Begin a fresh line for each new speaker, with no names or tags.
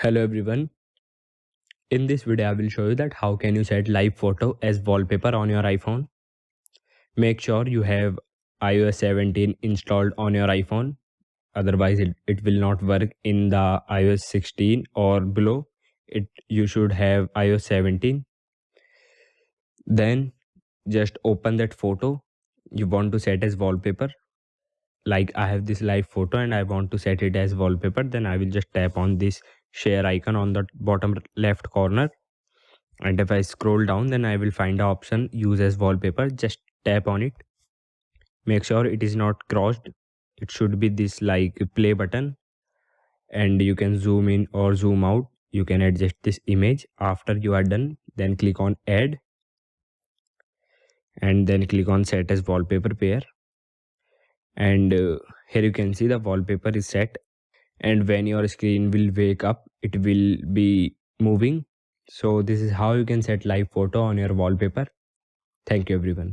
Hello everyone. In this video I will show you that how can you set live photo as wallpaper on your iPhone. Make sure you have iOS 17 installed on your iPhone, otherwise it will not work in the iOS 16 or below. You should have iOS 17. Then just open that photo you want to set as wallpaper. Like I have this live photo and I want to set it as wallpaper, then I will just tap on this share icon on the bottom left corner. And if I scroll down, then I will find the option use as wallpaper. Just tap on it. Make sure it is not crossed. It should be this like play button, and you can zoom in or zoom out. You can adjust this image. After you are done, then click on add and then click on set as wallpaper pair. And here you can see the wallpaper is set, and when your screen will wake up it will be moving. So this is how you can set live photo on your wallpaper. Thank you everyone.